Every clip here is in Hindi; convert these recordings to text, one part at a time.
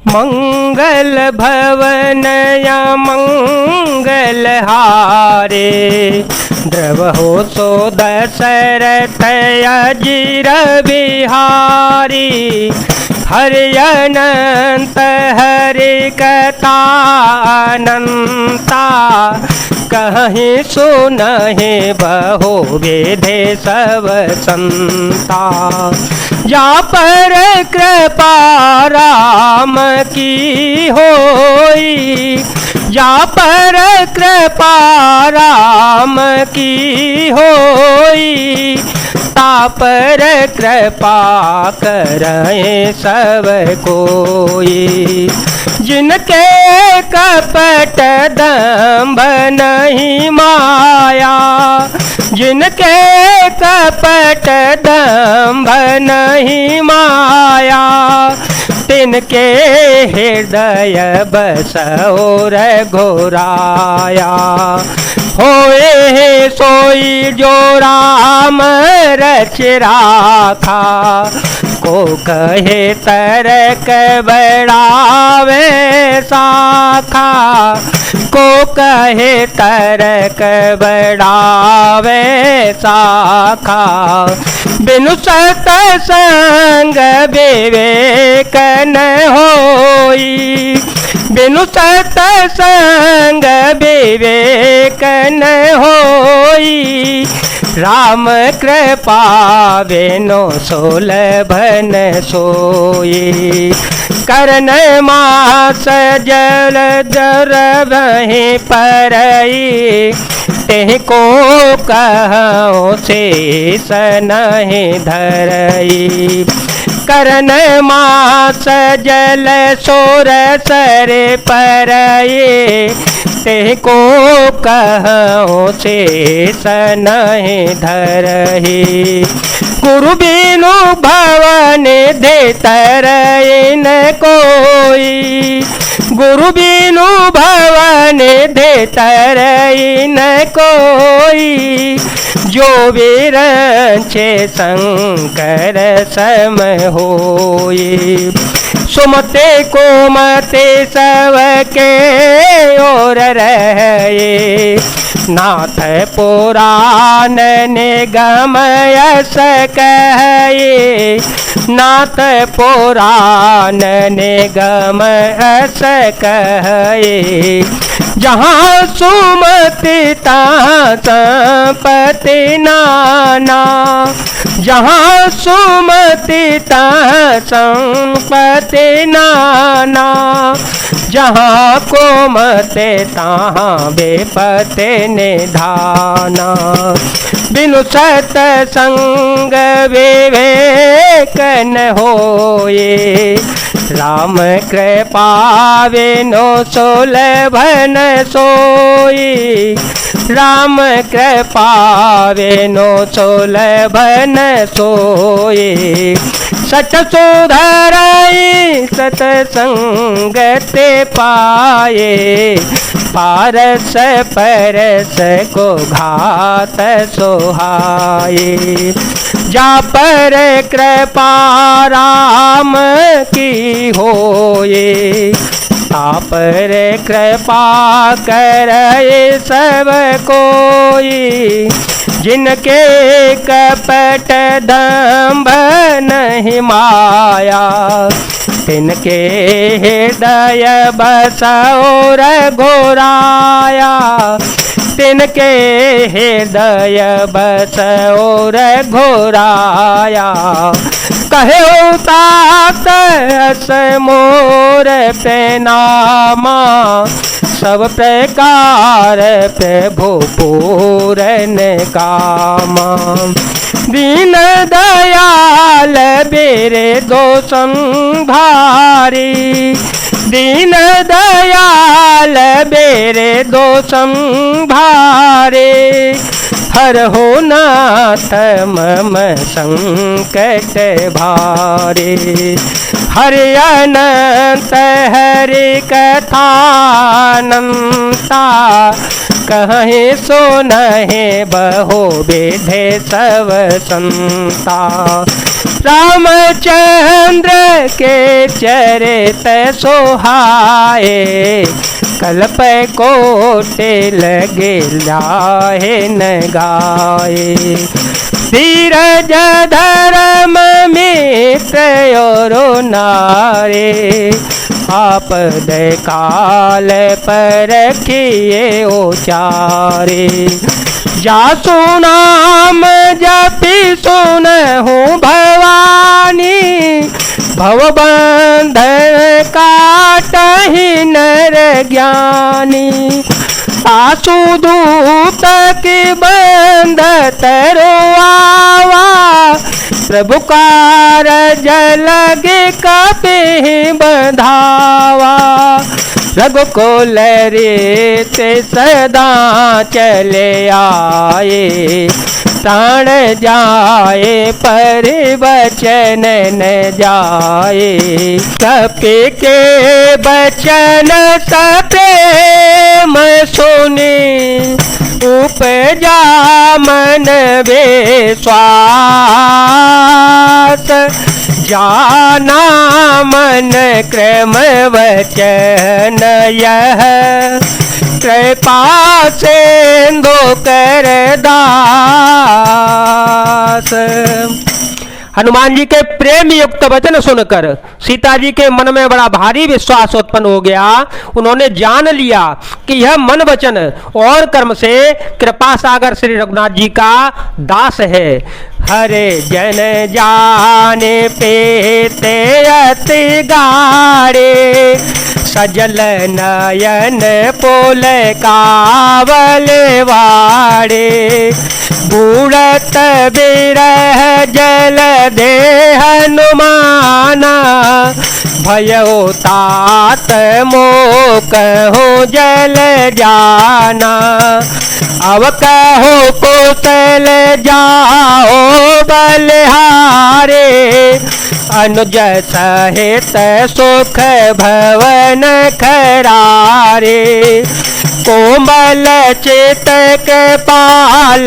मंगल भवन या मंगल हारे, द्रवहो सो दशरथ अजिर बिहारी। हरि अनंत हरि कथा अनंता, कहीं सुनहि बहु विधि सब संता। जा पर कृपा राम की होई, जा पर कृपा राम की होई। तापर कृपा करए सब कोई, जिनके कपट दंभ नहीं माया, जिनके कपट दंभ नहीं माया। तिनके हृदय बसो रघुराया, होए सोई जो राम रच राखा। को कहे तरक बढ़ावे शाखा, को कहे तरक बढ़ावे शाखा। बिनु सतसंग विवेक न होई, बिनु सतसंग विवेक न होई। राम कृपा बिनु सुलभ न सोई। करन मास जल जर वहीं परई, तेह को कहूँ शेष नहीं धरई। करन मास जल सोर सर परई, तेह को कहूँ शेष नहीं धरही। गुरु बिनु भवन देतर न कोई, गुरु बिनु भवन देतर न कोई। जो विरंचे शंकर सम होई, सुमते को मते सबके ओर रहे। नाथ पुराण निगम यस कहे, नाथ पुराण निगम यस कहे। जहाँ सुमति तहाँ संपत्ति नाना, जहाँ सुमति तहाँ संपत्ति नाना। जहाँ कोमते तहाँ बेपते निधाना। बिनु सतसंग विवेक न होए, राम कृपा बिनु सुलभ न सोई। राम कृपा बिनु सुलभ न सोई। सच सुधरई सतसंगत पाए, पारस परस को घात सोहाए। जा पर कृपा राम की होए, तापर कृपा करे सब कोई। जिनके कपट दंभ नहीं माया, तिनके हृदय बसो रघुराया। तिनके हृदय बसो रघुराया। कहो तात अस मोर पे नामा, सब प्रकार प्रभु पूरन कामा। दीन दयाल बेरे दो संभारी, दीन दयाल बेरे दो संभारे। हर हो नाथ मम संकट भारे, हरि अनंत हरि कथानंता, कहे सुनहि बहु विधि सब संता। रामचंद्र के चरित सोहाए, कल्प कोटि लगे लाहे न गाए। धीरज धर्म मित्र और नारे, आपद काल पर रखिए उचारे। जासु नाम जपि सुनहु भवानी, भवबंधन काटहि नर ज्ञानी। सासु दूत के बंध तरुआवा, प्रभु कारज लगे कपि बंधावा। रघुकुल रीत सदा चले आए, प्राण जाए पर वचन न जाए। कपि के वचन सप्रेम सुने, उपजा मन विश्वास। जाना मन क्रम वचन यह, कृपा सिंधु कर दास। हनुमान जी के प्रेम युक्त वचन सुनकर सीता जी के मन में बड़ा भारी विश्वास उत्पन्न हो गया। उन्होंने जान लिया कि यह मन वचन और कर्म से कृपा सागर श्री रघुनाथ जी का दास है। हरे जन जाने पेते अति गाड़े, सजल नयन पोल कावल वाड़े। बूढ़त बिरह जल दे हनुमाना, भयो तात मोक हो जल जाना। अब कहो कुशल जाओ बलिहारे, अनुज सहित सुख भवन खरारे। कोमल चित के पाल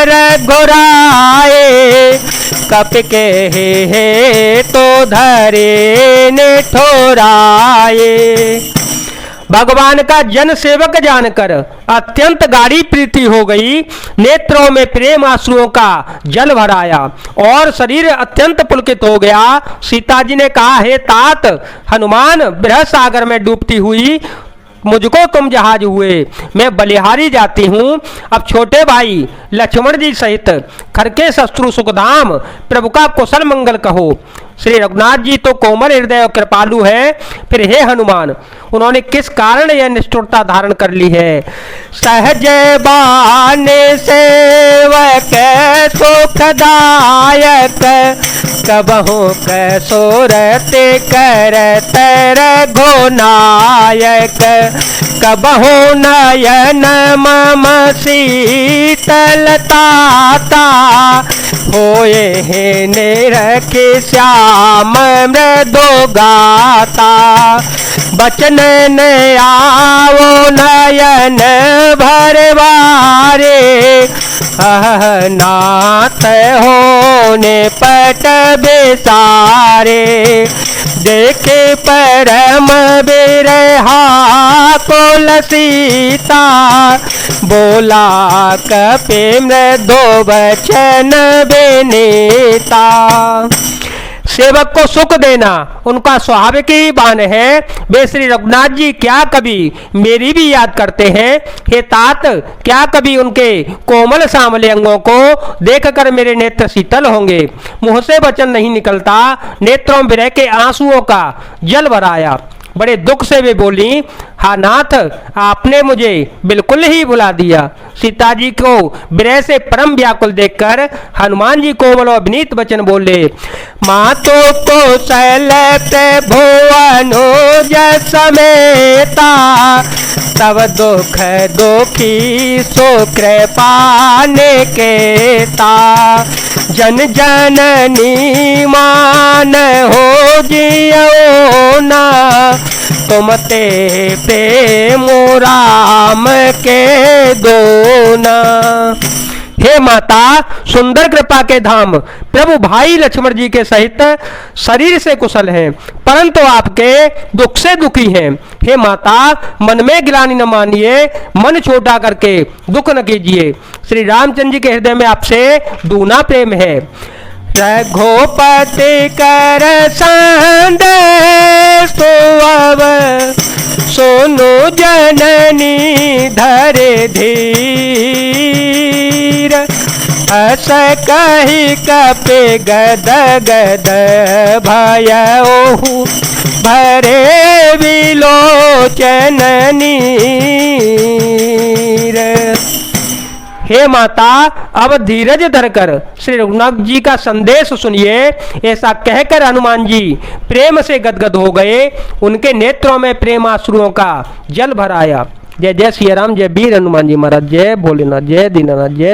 रघुराए, कपि के हे तो धरे निठुराए। भगवान का जन सेवक जानकर अत्यंत गाढ़ी प्रीति हो गई। नेत्रों में प्रेम आंसुओं का जल भराया और शरीर अत्यंत पुलकित हो गया। सीता जी ने कहा, हे तात हनुमान, बृहद सागर में डूबती हुई मुझको तुम जहाज हुए, मैं बलिहारी जाती हूँ। अब छोटे भाई लक्ष्मण जी सहित खरके शत्रु सुखधाम प्रभु का कुशल मंगल कहो। श्री रघुनाथ जी तो कोमल हृदय और कृपालु है, फिर हे हनुमान उन्होंने किस कारण यह निष्ठुरता धारण कर ली है। सहज बान सेवक सुखदायक, कबहु कसुरत करत रघुनायक। कबहु नयन मम शीतलताता, होए हे निरखि श्याम मृदु गाता। बचन न आवो नयन भरवारे, नाथ होने पट बेसारे। देखे परम बिरहा कुल सीता, बोला कपि मृदु वचन विनीता। सेवक को सुख देना उनका स्वाभाविक ही बान है। वे श्री रघुनाथ जी क्या कभी मेरी भी याद करते हैं। हे तात, क्या कभी उनके कोमल सामले अंगों को देखकर मेरे नेत्र शीतल होंगे। मुंह से वचन नहीं निकलता, नेत्रों में के आंसुओं का जल भराया। बड़े दुख से वे बोली, हाँ नाथ, आपने मुझे बिल्कुल ही भुला दिया। सीता जी को विरह से परम व्याकुल देखकर हनुमान जी कोमल और विनीत वचन बोले, मातो को शैलत भुवनुज समेता, तब दुख दुखी सो कृपा निकेता। जन जननी मान हो जियो ना, तुम ते प्रेम राम के दोना। हे माता, सुंदर कृपा के धाम, प्रभु भाई लक्ष्मण जी के सहित शरीर से कुशल हैं, परंतु आपके दुख से दुखी हैं। हे माता, मन में गिलानी न मानिए, मन छोटा करके दुख न कीजिए। श्री रामचंद्र जी के हृदय में आपसे दूना प्रेम है। रघुपति कर संदेश तो अब सोनो जननी धरे धीर। हस कही कपे गद गद भयऊ भरे विलोचन नीर। हे माता, अब धीरज धरकर श्री रघुनाथ जी का संदेश सुनिए। ऐसा कहकर हनुमान जी प्रेम से गदगद हो गए। उनके नेत्रों में प्रेम आंसुओं का जल भर आया। जय जय सिया राम, जय वीर हनुमान जी महाराज, जय भोलेनाथ, जय दीनानाथ, जय